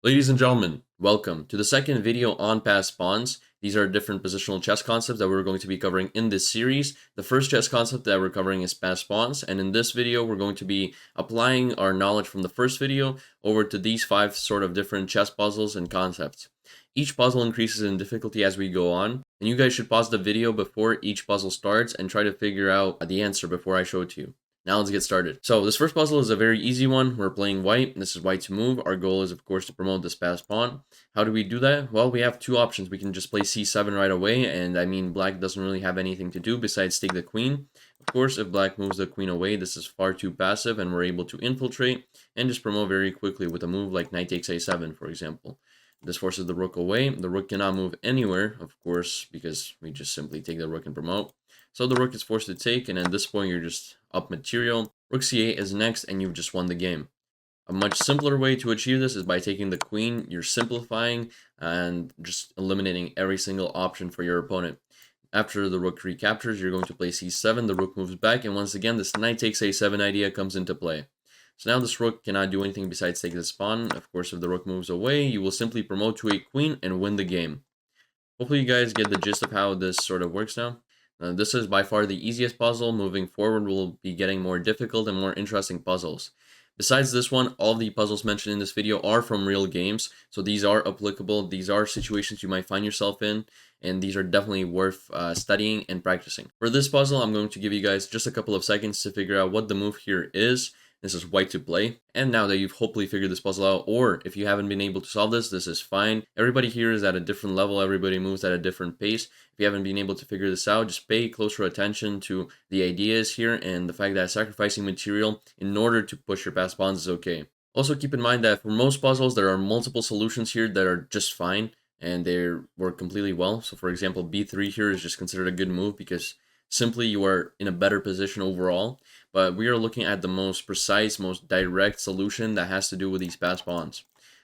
Ladies and gentlemen, welcome to the second video on past pawns. These are different positional chess concepts that we're going to be covering in this series. The first chess concept that we're covering is past pawns, and in this video we're going to be applying our knowledge from the first video over to these 5 sort of different chess puzzles and concepts. Each puzzle increases in difficulty as we go on, and you guys should pause the video before each puzzle starts and try to figure out the answer before I show it to you. Now let's get started. So this first puzzle is a very easy one. We're playing white, and this is white to move. Our goal is, of course, to promote this passed pawn. How do we do that? Well, we have two options. We can just play c7 right away, and I mean, black doesn't really have anything to do besides take the queen. Of course, if black moves the queen away, this is far too passive, and we're able to infiltrate and just promote very quickly with a move like knight takes a7, for example. This forces the rook away. The rook cannot move anywhere, of course, because we just simply take the rook and promote. So the rook is forced to take, and at this point you're just up material. Rook c8 is next, and you've just won the game. A much simpler way to achieve this is by taking the queen. You're simplifying and just eliminating every single option for your opponent. After the rook recaptures, you're going to play c7, the rook moves back, and once again this knight takes a7 idea comes into play. So now this rook cannot do anything besides take this pawn. Of course, if the rook moves away, you will simply promote to a queen and win the game. Hopefully you guys get the gist of how this sort of works now. This is by far the easiest puzzle. Moving forward, we'll be getting more difficult and more interesting puzzles. Besides this one, all the puzzles mentioned in this video are from real games, so these are applicable. These are situations you might find yourself in, and these are definitely worth studying and practicing. For this puzzle, I'm going to give you guys just a couple of seconds to figure out what the move here is. This is white to play. And now that you've hopefully figured this puzzle out, or if you haven't been able to solve this, this is fine. Everybody here is at a different level. Everybody moves at a different pace. If you haven't been able to figure this out, just pay closer attention to the ideas here and the fact that sacrificing material in order to push your past pawns is okay. Also keep in mind that for most puzzles, there are multiple solutions here that are just fine and they work completely well. So for example, b3 here is just considered a good move because simply you are in a better position overall, but we are looking at the most precise, most direct solution that has to do with these passed pawns.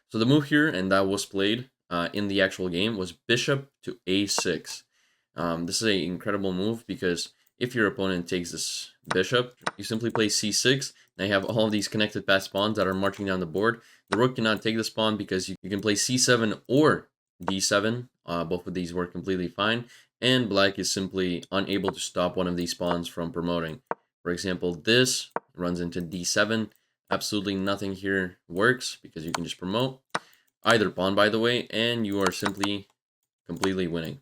So the move here, and that was played in the actual game, was bishop to a6. This is an incredible move because if your opponent takes this bishop, you simply play c6. Now you have all of these connected passed pawns that are marching down the board. The rook cannot take this pawn because you can play c7 or d7. Both of these work completely fine. And black is simply unable to stop one of these pawns from promoting. For example, this runs into d7. Absolutely nothing here works because you can just promote either pawn, by the way, and you are simply completely winning.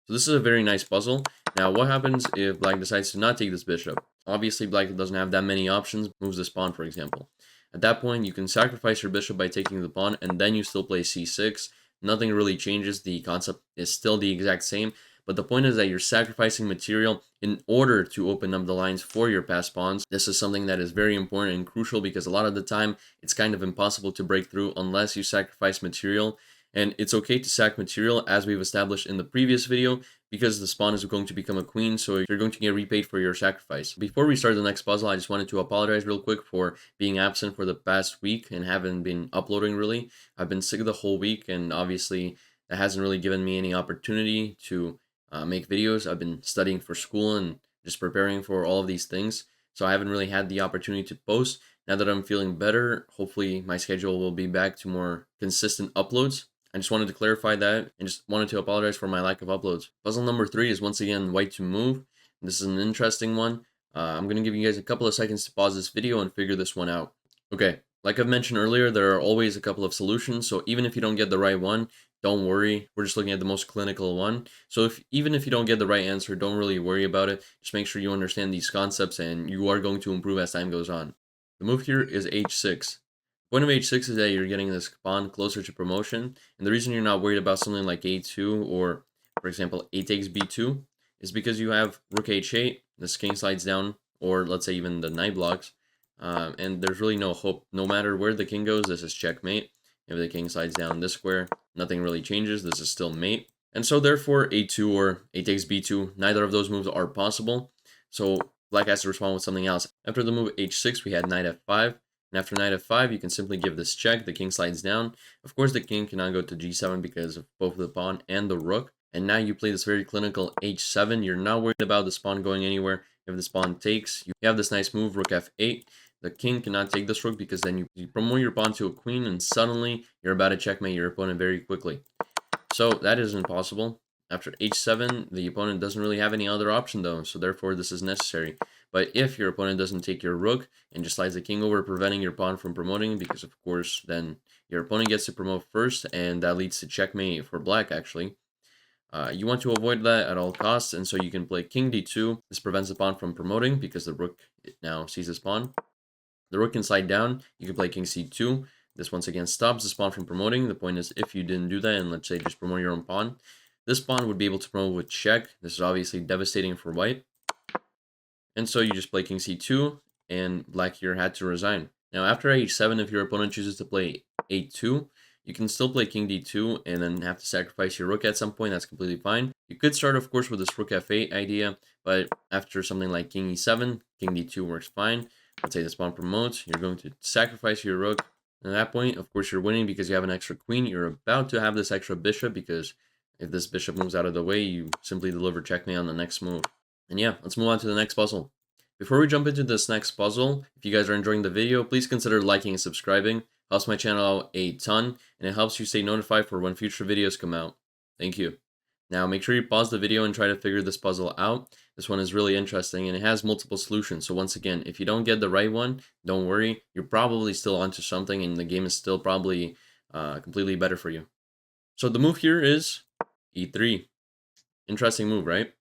So this is a very nice puzzle. Now, what happens if black decides to not take this bishop? Obviously, black doesn't have that many options, moves this pawn, for example. At that point, you can sacrifice your bishop by taking the pawn, and then you still play c6. Nothing really changes. The concept is still the exact same. But the point is that you're sacrificing material in order to open up the lines for your passed pawns. This is something that is very important and crucial because a lot of the time it's kind of impossible to break through unless you sacrifice material. And it's okay to sack material, as we've established in the previous video, because the pawn is going to become a queen, so you're going to get repaid for your sacrifice. Before we start the next puzzle, I just wanted to apologize real quick for being absent for the past week and haven't been uploading really. I've been sick the whole week, and obviously that hasn't really given me any opportunity to make videos. I've been studying for school and just preparing for all of these things, so I haven't really had the opportunity to post. Now that I'm feeling better, hopefully my schedule will be back to more consistent uploads. I just wanted to clarify that and just wanted to apologize for my lack of uploads. Puzzle number 3 is once again white to move. This is an interesting one. I'm going to give you guys a couple of seconds to pause this video and figure this one out. Okay, like I've mentioned earlier, there are always a couple of solutions. So even if you don't get the right one, don't worry. We're just looking at the most clinical one. So even if you don't get the right answer, don't really worry about it. Just make sure you understand these concepts and you are going to improve as time goes on. The move here is h6. Point of h6 is that you're getting this pawn closer to promotion, and the reason you're not worried about something like a2 or, for example, a takes b2 is because you have rook h8, this king slides down, or let's say even the knight blocks, and there's really no hope. No matter where the king goes, this is checkmate. If the king slides down this square, nothing really changes. This is still mate. And so therefore, a2 or a takes b2, neither of those moves are possible. So black has to respond with something else. After the move h6, we had knight f5. And after knight f5, you can simply give this check. The king slides down. Of course, the king cannot go to g7 because of both the pawn and the rook. And now you play this very clinical h7. You're not worried about this pawn going anywhere. If this pawn takes, you have this nice move, rook f8. The king cannot take this rook because then you promote your pawn to a queen and suddenly you're about to checkmate your opponent very quickly. So that is impossible. After h7, the opponent doesn't really have any other option though, so therefore this is necessary. But if your opponent doesn't take your rook and just slides the king over, preventing your pawn from promoting, because of course then your opponent gets to promote first, and that leads to checkmate for black actually. You want to avoid that at all costs, and so you can play king d2. This prevents the pawn from promoting because the rook now sees his pawn. The rook can slide down. You can play king c2. This once again stops this pawn from promoting. The point is, if you didn't do that, and let's say just promote your own pawn, this pawn would be able to promote with check. This is obviously devastating for white. And so you just play king c2, and black here had to resign. Now after h7, if your opponent chooses to play a2, you can still play king d2 and then have to sacrifice your rook at some point. That's completely fine. You could start, of course, with this rook f8 idea, but after something like king e7, king d2 works fine. Let's say this pawn promotes. You're going to sacrifice your rook. And at that point, of course, you're winning because you have an extra queen. You're about to have this extra bishop because if this bishop moves out of the way, you simply deliver checkmate on the next move. And yeah, let's move on to the next puzzle. Before we jump into this next puzzle, if you guys are enjoying the video, please consider liking and subscribing. It helps my channel out a ton, and it helps you stay notified for when future videos come out. Thank you. Now make sure you pause the video and try to figure this puzzle out. This one is really interesting and it has multiple solutions. So once again, if you don't get the right one, don't worry. You're probably still onto something and the game is still probably completely better for you. So the move here is e3. Interesting move, right?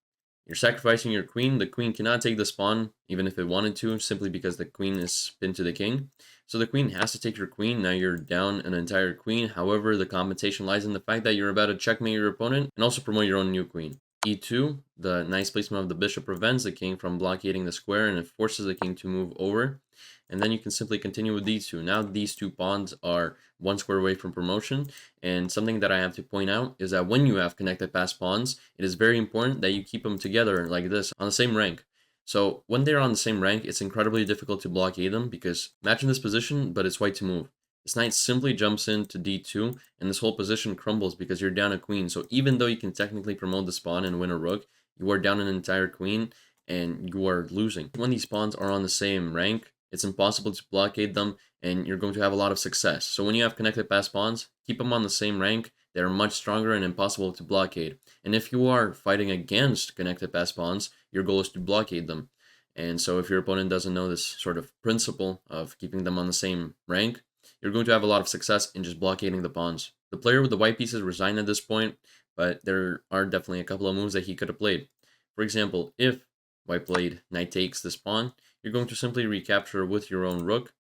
You're sacrificing your queen. The queen cannot take this pawn, even if it wanted to, simply because the queen is pinned to the king. So the queen has to take your queen. Now you're down an entire queen. However, the compensation lies in the fact that you're about to checkmate your opponent and also promote your own new queen. e2, the nice placement of the bishop prevents the king from blockading the square, and it forces the king to move over. And then you can simply continue with d2. Now these two pawns are one square away from promotion. And something that I have to point out is that when you have connected passed pawns, it is very important that you keep them together like this on the same rank. So when they're on the same rank, it's incredibly difficult to blockade them because imagine this position, but it's white to move. This knight simply jumps into d2, and this whole position crumbles because you're down a queen. So even though you can technically promote the pawn and win a rook, you are down an entire queen, and you are losing. When these pawns are on the same rank, it's impossible to blockade them, and you're going to have a lot of success. So when you have connected passed pawns, keep them on the same rank. They're much stronger and impossible to blockade. And if you are fighting against connected passed pawns, your goal is to blockade them. And so if your opponent doesn't know this sort of principle of keeping them on the same rank, you're going to have a lot of success in just blockading the pawns. The player with the white pieces resigned at this point, but there are definitely a couple of moves that he could have played. For example, if white played knight takes this pawn, you're going to simply recapture with your own rook.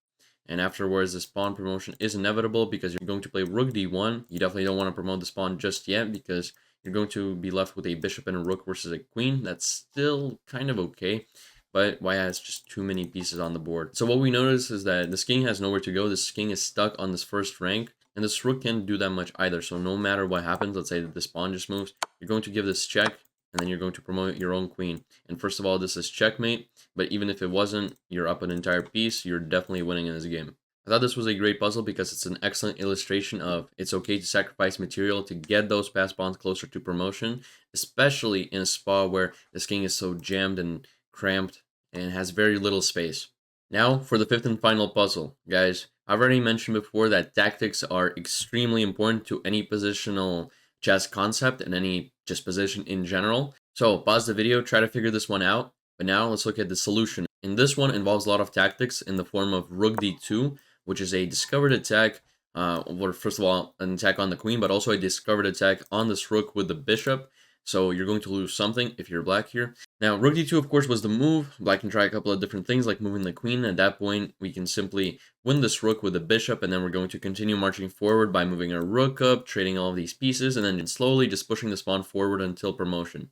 And afterwards, this pawn promotion is inevitable because you're going to play rook d1. You definitely don't want to promote this pawn just yet because you're going to be left with a bishop and a rook versus a queen. That's still kind of okay, but white has just too many pieces on the board. So what we notice is that this king has nowhere to go. This king is stuck on this first rank, and this rook can't do that much either. So no matter what happens, let's say that this pawn just moves, you're going to give this check, and then you're going to promote your own queen. And first of all, this is checkmate, but even if it wasn't, you're up an entire piece. You're definitely winning in this game. I thought this was a great puzzle because it's an excellent illustration of it's okay to sacrifice material to get those passed pawns closer to promotion, especially in a spot where this king is so jammed and cramped and has very little space. Now for the fifth and final puzzle, guys. I've already mentioned before that tactics are extremely important to any positional chess concept and any just position in general. So pause the video, try to figure this one out. But now let's look at the solution. And this one involves a lot of tactics in the form of rook d2, which is a discovered attack, or first of all, an attack on the queen, but also a discovered attack on this rook with the bishop. So you're going to lose something if you're black here. Now, rook d2, of course, was the move. Black can try a couple of different things, like moving the queen. At that point, we can simply win this rook with the bishop, and then we're going to continue marching forward by moving our rook up, trading all of these pieces, and then slowly just pushing this pawn forward until promotion.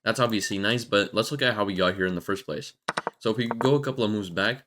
That's obviously nice, but let's look at how we got here in the first place. So if we go a couple of moves back,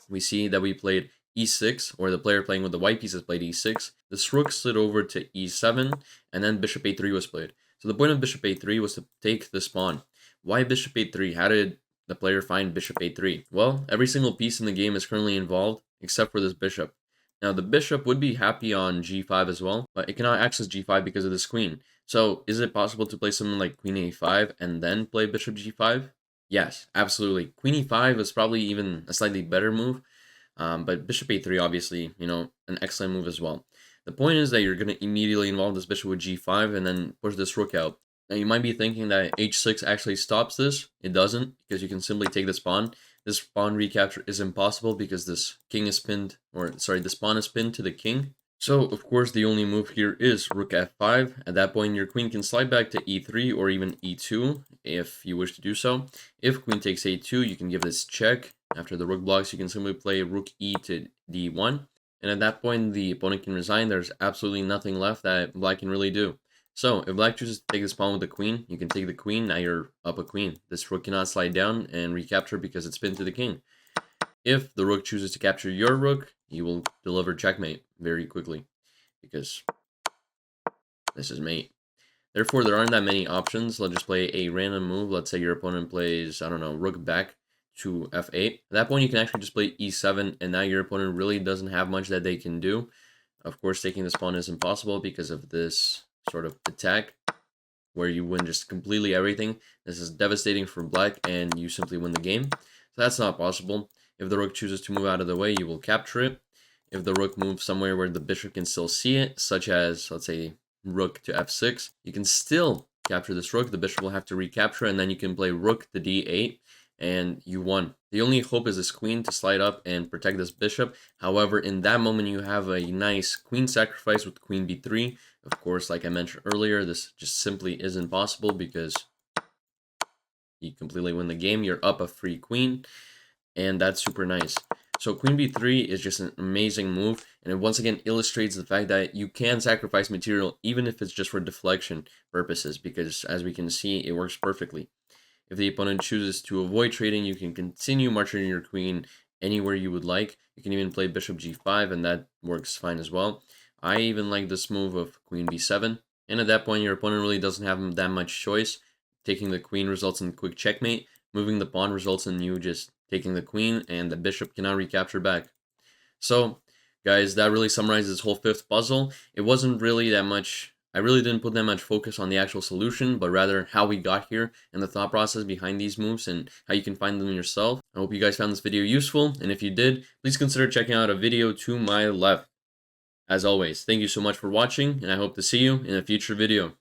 we see that we played e6, or the player playing with the white pieces played e6. This rook slid over to e7, and then bishop a3 was played. So the point of bishop a3 was to take this pawn. Why bishop a3? How did the player find bishop a3? Well, every single piece in the game is currently involved, except for this bishop. Now, the bishop would be happy on g5 as well, but it cannot access g5 because of this queen. So, is it possible to play something like queen a5 and then play bishop g5? Yes, absolutely. Queen e5 is probably even a slightly better move, But bishop a3, obviously, an excellent move as well. The point is that you're going to immediately involve this bishop with g5 and then push this rook out. Now, you might be thinking that h6 actually stops this. It doesn't, because you can simply take this pawn. This pawn recapture is impossible because this king is pinned, or sorry, this pawn is pinned to the king. So, of course, the only move here is rook f5. At that point, your queen can slide back to e3 or even e2 if you wish to do so. If queen takes a2, you can give this check. After the rook blocks, you can simply play rook e to d1. And at that point, the opponent can resign. There's absolutely nothing left that black can really do. So, if black chooses to take this pawn with the queen, you can take the queen. Now you're up a queen. This rook cannot slide down and recapture because it's pinned to the king. If the rook chooses to capture your rook, you will deliver checkmate very quickly because this is mate. Therefore, there aren't that many options. Let's just play a random move. Let's say your opponent plays, I don't know, rook back to f8. At that point, you can actually just play e7, and now your opponent really doesn't have much that they can do. Of course, taking this pawn is impossible because of this sort of attack where you win just completely everything. This is devastating for black, and you simply win the game. So that's not possible. If the rook chooses to move out of the way, you will capture it. If the rook moves somewhere where the bishop can still see it, such as, let's say, rook to f6, you can still capture this rook. The bishop will have to recapture, and then you can play rook to d8, and you won. The only hope is this queen to slide up and protect this bishop. However, in that moment, you have a nice queen sacrifice with queen b3. Of course, like I mentioned earlier, this just simply isn't possible because you completely win the game. You're up a free queen, and that's super nice. So queen b3 is just an amazing move, and it once again illustrates the fact that you can sacrifice material even if it's just for deflection purposes, because as we can see, it works perfectly. If the opponent chooses to avoid trading, you can continue marching your queen anywhere you would like. You can even play bishop g5, and that works fine as well. I even like this move of queen b7, and at that point, your opponent really doesn't have that much choice. Taking the queen results in quick checkmate. Moving the pawn results in you just taking the queen, and the bishop cannot recapture back. So, guys, that really summarizes this whole fifth puzzle. It wasn't really that much, I really didn't put that much focus on the actual solution, but rather how we got here and the thought process behind these moves and how you can find them yourself. I hope you guys found this video useful, and if you did, please consider checking out a video to my left. As always, thank you so much for watching, and I hope to see you in a future video.